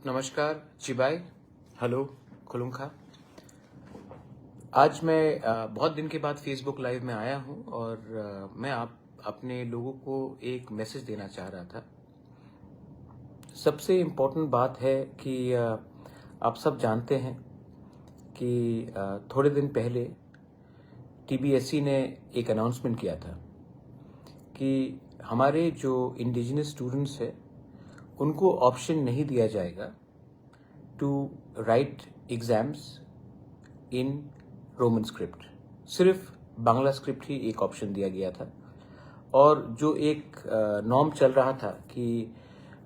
नमस्कार चिबाई, हेलो खुलुमखा। आज मैं बहुत दिन के बाद फेसबुक लाइव में आया हूं और मैं अपने लोगों को एक मैसेज देना चाह रहा था। सबसे इम्पोर्टेंट बात है कि आप सब जानते हैं कि थोड़े दिन पहले टीबीएससी ने एक अनाउंसमेंट किया था कि हमारे जो इंडिजिनस स्टूडेंट्स हैं उनको ऑप्शन नहीं दिया जाएगा to write exams in Roman script. सिर्फ बांग्ला स्क्रिप्ट ही एक ऑप्शन दिया गया था। और जो एक नॉर्म चल रहा था कि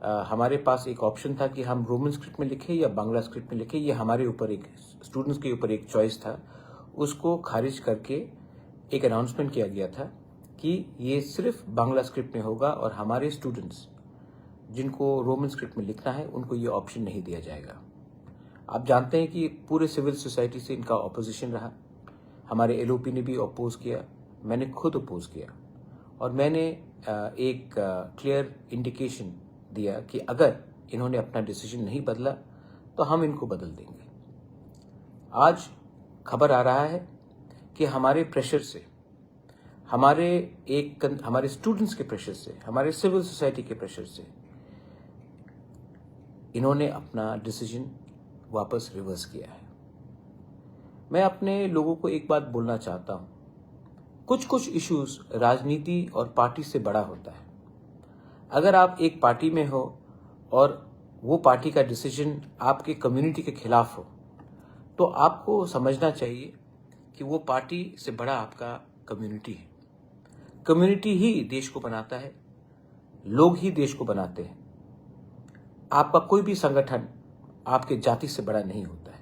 हमारे पास एक ऑप्शन था कि हम रोमन स्क्रिप्ट में लिखें या बांग्ला स्क्रिप्ट में लिखें, ये हमारे ऊपर एक स्टूडेंट्स के ऊपर एक चॉइस था। उसको खारिज करके एक अनाउंसमेंट किया गया था कि ये सिर्फ बांग्ला स्क्रिप्ट में होगा और हमारे स्टूडेंट्स जिनको रोमन स्क्रिप्ट में लिखना है उनको ये ऑप्शन नहीं दिया जाएगा। आप जानते हैं कि पूरे सिविल सोसाइटी से इनका ऑपोजिशन रहा। हमारे एलओपी ने भी अपोज किया, मैंने खुद अपोज किया और मैंने एक क्लियर इंडिकेशन दिया कि अगर इन्होंने अपना डिसीजन नहीं बदला तो हम इनको बदल देंगे। आज खबर आ रहा है कि हमारे प्रेशर से, हमारे स्टूडेंट्स के प्रेशर से, हमारे सिविल सोसाइटी के प्रेशर से इन्होंने अपना डिसीजन वापस रिवर्स किया है। मैं अपने लोगों को एक बात बोलना चाहता हूं, कुछ इश्यूज राजनीति और पार्टी से बड़ा होता है। अगर आप एक पार्टी में हो और वो पार्टी का डिसीजन आपके कम्युनिटी के खिलाफ हो तो आपको समझना चाहिए कि वो पार्टी से बड़ा आपका कम्युनिटी है। कम्युनिटी ही देश को बनाता है, लोग ही देश को बनाते हैं। आपका कोई भी संगठन आपके जाति से बड़ा नहीं होता है।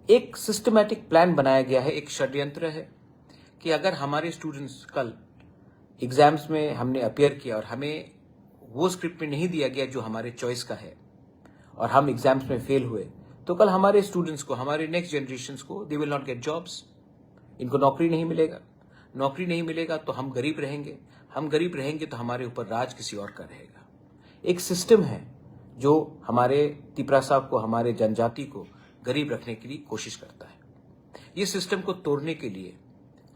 एक सिस्टमैटिक प्लान बनाया गया है, एक षड्यंत्र है कि अगर हमारे स्टूडेंट्स कल एग्जाम्स में हमने अपीयर किया और हमें वो स्क्रिप्ट में नहीं दिया गया जो हमारे चॉइस का है और हम एग्जाम्स में फेल हुए तो कल हमारे स्टूडेंट्स को, हमारे नेक्स्ट जनरेशंस को, they will not get jobs. इनको नौकरी नहीं मिलेगा। नौकरी नहीं मिलेगा तो हम गरीब रहेंगे। हम गरीब रहेंगे तो हमारे ऊपर राज किसी और का रहेगा। एक सिस्टम है जो हमारे तिपरा साहब को, हमारे जनजाति को गरीब रखने के लिए कोशिश करता है। ये सिस्टम को तोड़ने के लिए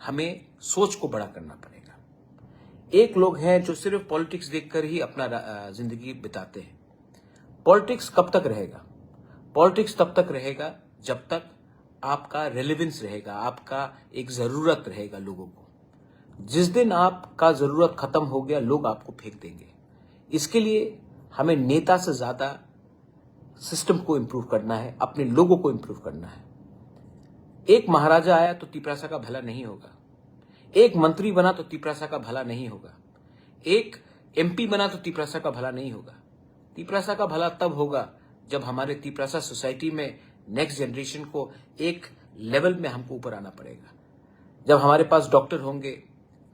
हमें सोच को बड़ा करना पड़ेगा। एक लोग हैं जो सिर्फ पॉलिटिक्स देखकर ही अपना जिंदगी बिताते हैं। पॉलिटिक्स कब तक रहेगा? पॉलिटिक्स तब तक रहेगा जब तक आपका रेलेवेंस रहेगा, आपका एक जरूरत रहेगा लोगों को। जिस दिन आपका जरूरत खत्म हो गया, लोग आपको फेंक देंगे। इसके लिए हमें नेता से ज्यादा सिस्टम को इंप्रूव करना है, अपने लोगों को इंप्रूव करना है। एक महाराजा आया तो तिपरासा का भला नहीं होगा। एक मंत्री बना तो तिपरासा का भला नहीं होगा। एक एमपी बना तो तिपरासा का भला नहीं होगा। तिपरासा का भला तब होगा जब हमारे तिपरासा सोसाइटी में नेक्स्ट जनरेशन को एक लेवल में हमको ऊपर आना पड़ेगा। जब हमारे पास डॉक्टर होंगे,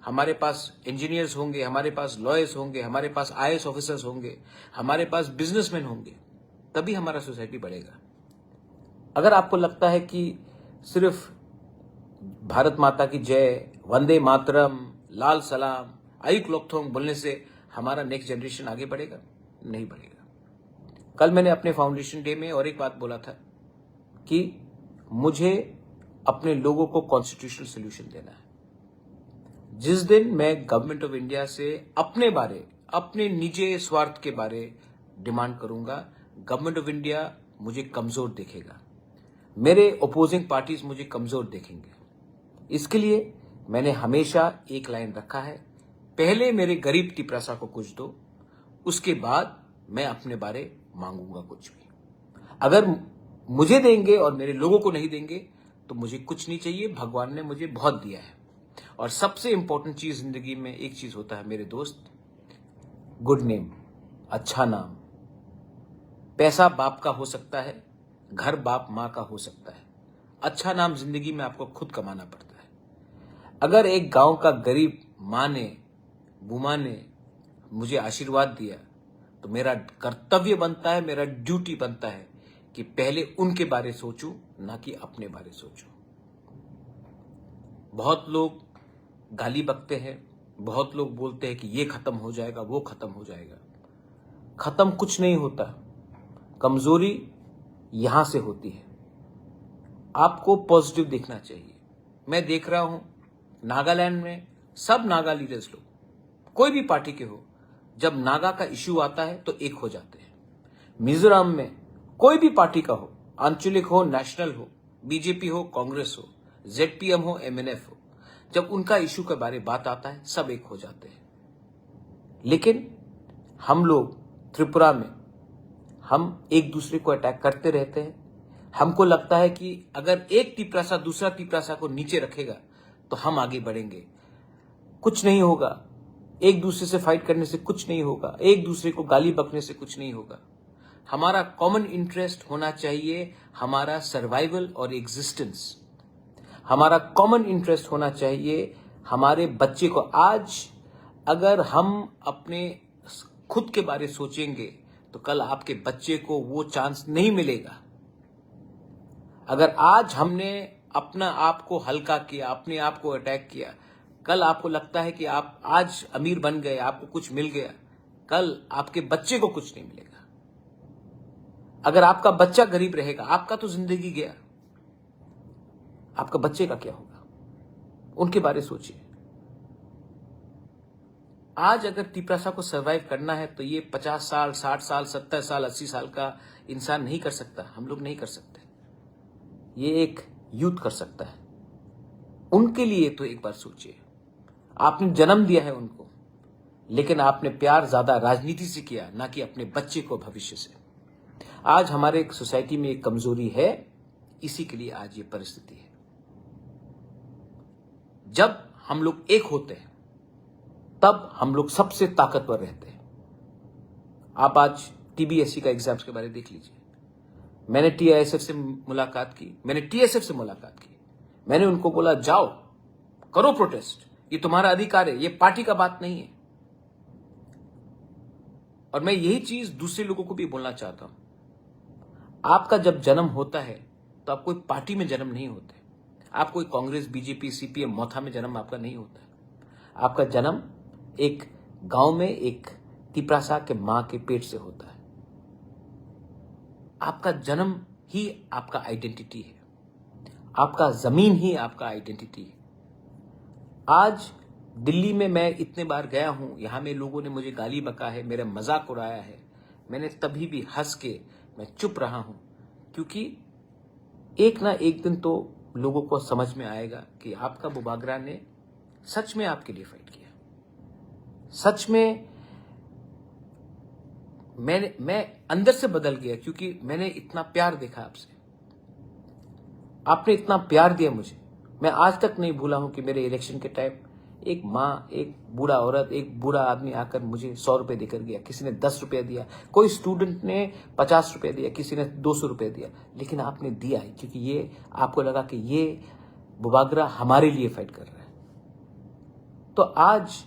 हमारे पास इंजीनियर्स होंगे, हमारे पास लॉयर्स होंगे, हमारे पास आईएएस ऑफिसर्स होंगे, हमारे पास बिजनेसमैन होंगे, तभी हमारा सोसाइटी बढ़ेगा। अगर आपको लगता है कि सिर्फ भारत माता की जय, वंदे मातरम, लाल सलाम, आई क्लोकथोंग बोलने से हमारा नेक्स्ट जनरेशन आगे बढ़ेगा, नहीं बढ़ेगा। कल मैंने अपने फाउंडेशन डे में और एक बात बोला था कि मुझे अपने लोगों को कॉन्स्टिट्यूशनल सोल्यूशन देना है। जिस दिन मैं गवर्नमेंट ऑफ इंडिया से अपने निजी स्वार्थ के बारे डिमांड करूंगा, गवर्नमेंट ऑफ इंडिया मुझे कमजोर देखेगा, मेरे अपोजिंग पार्टीज मुझे कमजोर देखेंगे। इसके लिए मैंने हमेशा एक लाइन रखा है, पहले मेरे गरीब तिपरासा को कुछ दो, उसके बाद मैं अपने बारे मांगूंगा कुछ भी। अगर मुझे देंगे और मेरे लोगों को नहीं देंगे तो मुझे कुछ नहीं चाहिए। भगवान ने मुझे बहुत दिया है। और सबसे इंपॉर्टेंट चीज जिंदगी में एक चीज होता है मेरे दोस्त, गुड नेम, अच्छा नाम। पैसा बाप का हो सकता है, घर बाप मां का हो सकता है। अच्छा नाम जिंदगी में आपको खुद कमाना पड़ता है। अगर एक गांव का गरीब मां ने, बुमा ने मुझे आशीर्वाद दिया तो मेरा कर्तव्य बनता है, मेरा ड्यूटी बनता है कि पहले उनके बारे सोचूं, ना कि अपने बारे सोचूं। बहुत लोग गाली बकते हैं, बहुत लोग बोलते हैं कि ये खत्म हो जाएगा, वो खत्म हो जाएगा। खत्म कुछ नहीं होता। कमजोरी यहां से होती है। आपको पॉजिटिव देखना चाहिए। मैं देख रहा हूं नागालैंड में सब नागा लीडर्स लोग, कोई भी पार्टी के हो, जब नागा का इश्यू आता है तो एक हो जाते हैं। मिजोरम में कोई भी पार्टी का हो, आंचलिक हो, नेशनल हो, बीजेपी हो, कांग्रेस हो, जेडपीएम हो, एमएनएफ हो, जब उनका इश्यू के बारे में बात आता है सब एक हो जाते हैं। लेकिन हम लोग त्रिपुरा में हम एक दूसरे को अटैक करते रहते हैं। हमको लगता है कि अगर एक तिपरासा दूसरा तिपरासा को नीचे रखेगा तो हम आगे बढ़ेंगे। कुछ नहीं होगा, एक दूसरे से फाइट करने से कुछ नहीं होगा, एक दूसरे को गाली बकने से कुछ नहीं होगा। हमारा कॉमन इंटरेस्ट होना चाहिए हमारा सर्वाइवल और एग्जिस्टेंस। हमारा कॉमन इंटरेस्ट होना चाहिए हमारे बच्चे को। आज अगर हम अपने खुद के बारे सोचेंगे तो कल आपके बच्चे को वो चांस नहीं मिलेगा। अगर आज हमने अपना आप को हल्का किया, अपने आप को अटैक किया, कल आपको लगता है कि आप आज अमीर बन गए, आपको कुछ मिल गया, कल आपके बच्चे को कुछ नहीं मिलेगा। अगर आपका बच्चा गरीब रहेगा, आपका तो जिंदगी गया, आपका बच्चे का क्या होगा? उनके बारे सोचिए। आज अगर तिपरासा को सर्वाइव करना है तो ये 50 साल, 60 साल, 70 साल, 80 साल का इंसान नहीं कर सकता। हम लोग नहीं कर सकते। ये एक यूथ कर सकता है। उनके लिए तो एक बार सोचिए। आपने जन्म दिया है उनको, लेकिन आपने प्यार ज्यादा राजनीति से किया, ना कि अपने बच्चे को भविष्य से। आज हमारे सोसाइटी में एक कमजोरी है, इसी के लिए आज ये परिस्थिति है। जब हम लोग एक होते हैं तब हम लोग सबसे ताकतवर रहते हैं। आप आज टीबीएससी का एग्जाम्स के बारे में देख लीजिए। मैंने टीआईएसएफ से मुलाकात की, मैंने टीएसएफ से मुलाकात की। मैंने उनको बोला जाओ करो प्रोटेस्ट, ये तुम्हारा अधिकार है, ये पार्टी का बात नहीं है। और मैं यही चीज दूसरे लोगों को भी बोलना चाहता हूं। आपका जब जन्म होता है तो आप कोई पार्टी में जन्म नहीं होते। आप कोई कांग्रेस, बीजेपी, सीपीएम, मोथा में जन्म आपका नहीं होता है। आपका जन्म एक गांव में एक तिपरासा के मां के पेट से होता है। आपका जन्म ही आपका आइडेंटिटी है। आपका जमीन ही आपका आइडेंटिटी है। आज दिल्ली में मैं इतने बार गया हूं, यहां में लोगों ने मुझे गाली बका है, मेरा मजाक उड़ाया है। मैंने तभी भी हंस के मैं चुप रहा हूं, क्योंकि एक ना एक दिन तो लोगों को समझ में आएगा कि आपका बुबागरा ने सच में आपके लिए फाइट किया। सच में मैं अंदर से बदल गया, क्योंकि मैंने इतना प्यार देखा आपसे। आपने इतना प्यार दिया मुझे। मैं आज तक नहीं भूला हूं कि मेरे इलेक्शन के टाइम एक माँ, एक बूढ़ा औरत, एक बूढ़ा आदमी आकर मुझे 100 रुपए देकर गया, किसी ने 10 रुपया दिया, कोई स्टूडेंट ने 50 रुपया दिया, किसी ने 200 रुपया दिया, लेकिन आपने दिया है क्योंकि ये आपको लगा कि ये बुबागरा हमारे लिए फाइट कर रहा है। तो आज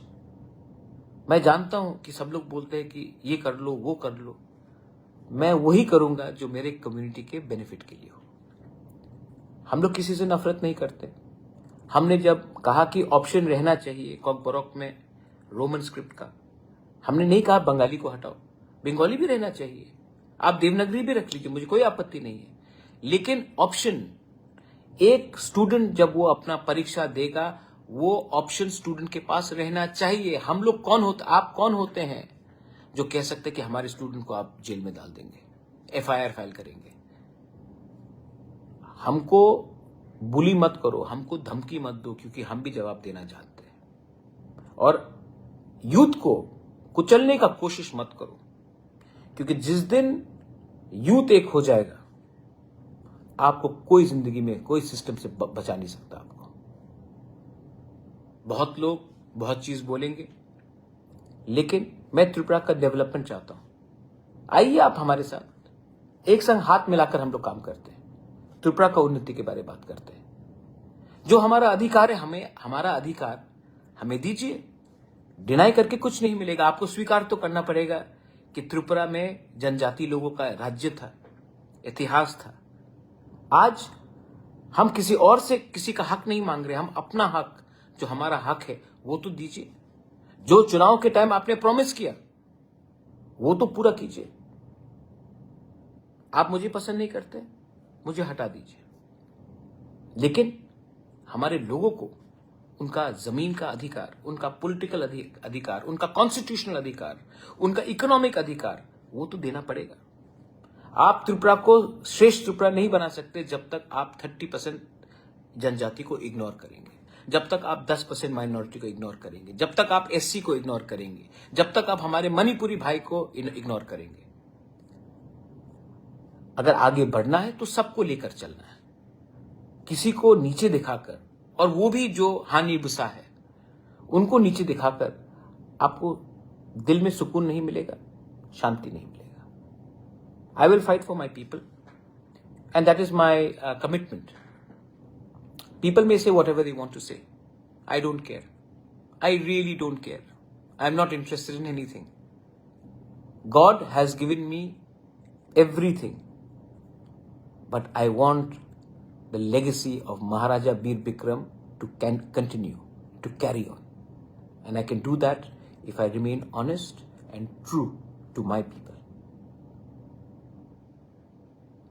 मैं जानता हूं कि सब लोग बोलते हैं कि ये कर लो, वो कर लो। मैं वही करूंगा जो मेरे कम्युनिटी के बेनिफिट के लिए हो। हम लोग किसी से नफरत नहीं करते। हमने जब कहा कि ऑप्शन रहना चाहिए कॉकबॉरोक में रोमन स्क्रिप्ट का, हमने नहीं कहा बंगाली को हटाओ, बंगाली भी रहना चाहिए, आप देवनागरी भी रख लीजिए, मुझे कोई आपत्ति नहीं है। लेकिन ऑप्शन, एक स्टूडेंट जब वो अपना परीक्षा देगा, वो ऑप्शन स्टूडेंट के पास रहना चाहिए। हम लोग कौन होते, आप कौन होते हैं जो कह सकते कि हमारे स्टूडेंट को आप जेल में डाल देंगे, एफआईआर फाइल करेंगे? हमको बुली मत करो, हमको धमकी मत दो, क्योंकि हम भी जवाब देना जानते हैं। और यूथ को कुचलने का कोशिश मत करो, क्योंकि जिस दिन यूथ एक हो जाएगा, आपको कोई जिंदगी में कोई सिस्टम से बचा नहीं सकता। आपको बहुत लोग बहुत चीज बोलेंगे, लेकिन मैं त्रिपुरा का डेवलपमेंट चाहता हूं। आइए आप हमारे साथ एक संग हाथ मिलाकर हम लोग काम करते हैं, त्रिपुरा का उन्नति के बारे में बात करते हैं। जो हमारा अधिकार है, हमारा अधिकार हमें दीजिए। डिनाई करके कुछ नहीं मिलेगा। आपको स्वीकार तो करना पड़ेगा कि त्रिपुरा में जनजाति लोगों का राज्य था, इतिहास था। आज हम किसी और से किसी का हक नहीं मांग रहे, हम अपना हक, जो हमारा हक है वो तो दीजिए। जो चुनाव के टाइम आपने प्रॉमिस किया वो तो पूरा कीजिए। आप मुझे पसंद नहीं करते, मुझे हटा दीजिए, लेकिन हमारे लोगों को उनका जमीन का अधिकार, उनका पॉलिटिकल अधिकार, उनका कॉन्स्टिट्यूशनल अधिकार, उनका इकोनॉमिक अधिकार, वो तो देना पड़ेगा। आप त्रिपुरा को श्रेष्ठ त्रिपुरा नहीं बना सकते जब तक आप 30% जनजाति को इग्नोर करेंगे, जब तक आप 10% माइनॉरिटी को इग्नोर करेंगे, जब तक आप एससी को इग्नोर करेंगे, जब तक आप हमारे मणिपुरी भाई को इग्नोर करेंगे। अगर आगे बढ़ना है तो सबको लेकर चलना है, किसी को नीचे दिखाकर, और वो भी जो हानि बुसा है उनको नीचे दिखाकर आपको दिल में सुकून नहीं मिलेगा, शांति नहीं मिलेगा। I will fight for my people and that is my commitment. People may say whatever they want to say. I don't care. I really don't care. I'm not interested in anything. God has given me everything. But I want the legacy of Maharaja Bir Bikram to continue, to carry on. And I can do that if I remain honest and true to my people.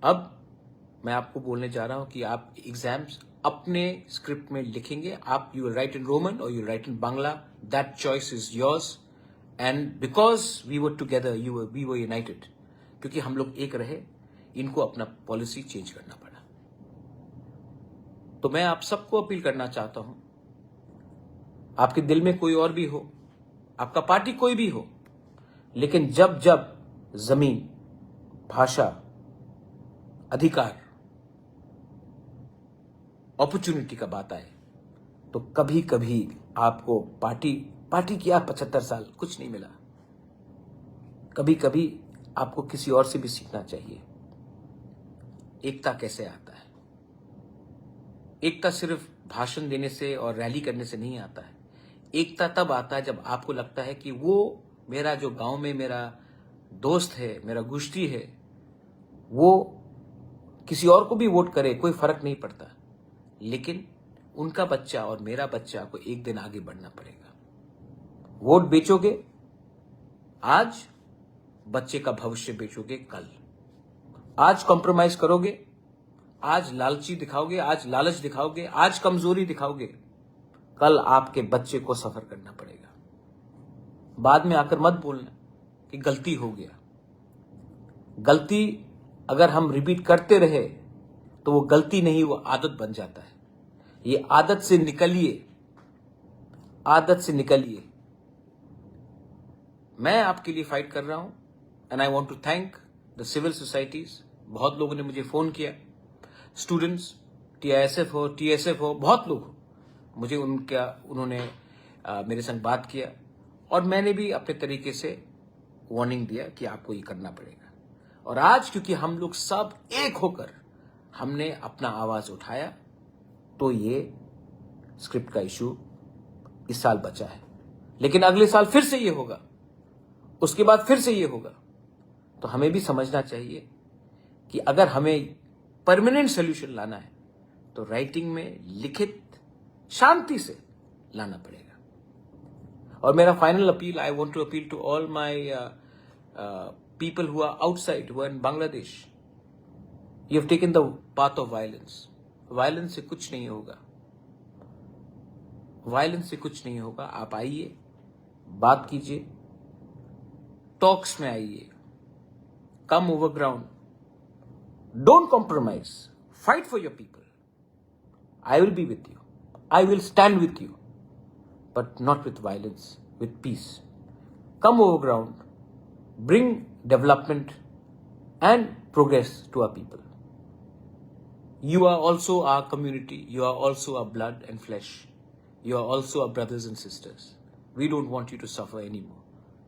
अब मैं आपको बोलने जा रहा हूं कि आप exams अपने स्क्रिप्ट में लिखेंगे। आप you will write in Roman और you write in Bangla, that choice is yours. And because we were together, we were united, क्योंकि हम लोग एक रहे, इनको अपना पॉलिसी चेंज करना पड़ा। तो मैं आप सबको अपील करना चाहता हूं, आपके दिल में कोई और भी हो, आपका पार्टी कोई भी हो, लेकिन जब जब जमीन, भाषा, अधिकार, अपॉर्चुनिटी का बात आए तो कभी कभी आपको पार्टी किया 75 साल कुछ नहीं मिला, कभी कभी आपको किसी और से भी सीखना चाहिए। एकता कैसे आता है? एकता सिर्फ भाषण देने से और रैली करने से नहीं आता है। एकता तब आता है जब आपको लगता है कि वो मेरा जो गांव में मेरा दोस्त है, मेरा गोष्ठी है, वो किसी और को भी वोट करे, कोई फर्क नहीं पड़ता, लेकिन उनका बच्चा और मेरा बच्चा को एक दिन आगे बढ़ना पड़ेगा। वोट बेचोगे आज, बच्चे का भविष्य बेचोगे कल। आज कॉम्प्रोमाइज करोगे, आज लालची दिखाओगे, आज लालच दिखाओगे, आज कमजोरी दिखाओगे, कल आपके बच्चे को सफर करना पड़ेगा। बाद में आकर मत बोलना कि गलती हो गया। गलती अगर हम रिपीट करते रहे तो वो गलती नहीं, वो आदत बन जाता है। ये आदत से निकलिए, आदत से निकलिए। मैं आपके लिए फाइट कर रहा हूं and I want to thank the civil societies. बहुत लोगों ने मुझे फोन किया, स्टूडेंट्स, टीआईएसएफ हो, टीएसएफ हो, बहुत लोग मुझे उन्होंने मेरे संग बात किया और मैंने भी अपने तरीके से वार्निंग दिया कि आपको ये करना पड़ेगा। और आज क्योंकि हम लोग सब एक होकर हमने अपना आवाज उठाया, तो ये स्क्रिप्ट का इशू इस साल बचा है, लेकिन अगले साल फिर से ये होगा, उसके बाद फिर से ये होगा। तो हमें भी समझना चाहिए कि अगर हमें परमानेंट सॉल्यूशन लाना है तो राइटिंग में लिखित शांति से लाना पड़ेगा। और मेरा final appeal, I want to appeal to all my people who are outside, who are in Bangladesh. You have taken the path of violence. Violence से कुछ नहीं होगा, violence से कुछ नहीं होगा। आप आइए, बात कीजिए, टॉक्स में आइए, come over ground, don't compromise, fight for your people. I will be with you, I will stand with you, but not with violence, with peace. Come over ground, bring development and progress to our people. You are also our community, you are also our blood and flesh, you are also our brothers and sisters. We don't want you to suffer anymore.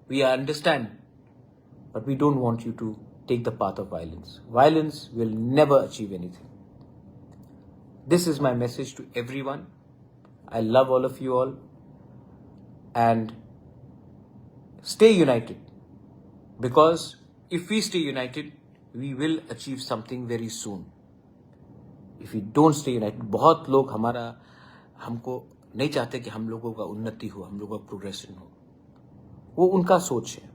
We understand, but we don't want you to take the path of violence. Violence will never achieve anything. This is my message to everyone. I love all of you all, and stay united. Because if we stay united, we will achieve something very soon. If we don't stay united, बहुत लोग हमको नहीं चाहते कि हम लोगों का उन्नति हो, हम लोगों का प्रोग्रेशन हो। वो उनका सोच है,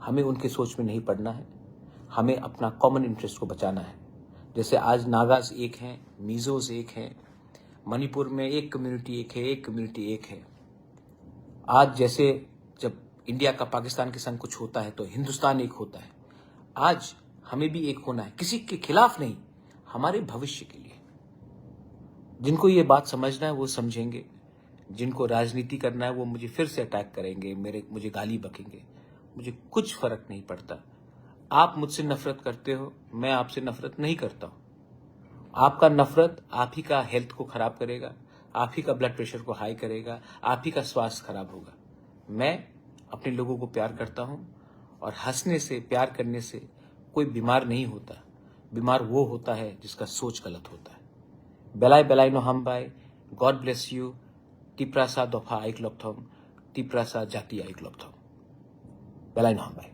हमें उनके सोच में नहीं पड़ना है। हमें अपना कॉमन इंटरेस्ट को बचाना है। जैसे आज नागाज एक हैं, मिजोज एक हैं, मणिपुर में एक कम्युनिटी एक है, एक कम्युनिटी एक है। आज जैसे जब इंडिया का पाकिस्तान के संग कुछ होता है तो हिंदुस्तान एक होता है। आज हमें भी एक होना है, किसी के खिलाफ नहीं, हमारे भविष्य के लिए। जिनको ये बात समझना है वो समझेंगे, जिनको राजनीति करना है वो मुझे फिर से अटैक करेंगे, मुझे गाली बकेंगे, मुझे कुछ फर्क नहीं पड़ता। आप मुझसे नफरत करते हो, मैं आपसे नफरत नहीं करता हूं। आपका नफरत आप ही का हेल्थ को खराब करेगा, आप ही का ब्लड प्रेशर को हाई करेगा, आप ही का स्वास्थ्य खराब होगा। मैं अपने लोगों को प्यार करता हूं और हंसने से, प्यार करने से कोई बीमार नहीं होता। बीमार वो होता है जिसका सोच गलत होता है। बेलाय बेलाय नो हामबाय, गॉड ब्लेस यू, टिप्रासा दफा आइक्लॉक्थम, टिप्रासा जाति आइक्लॉक्थम, बेलाय नो हामबाय।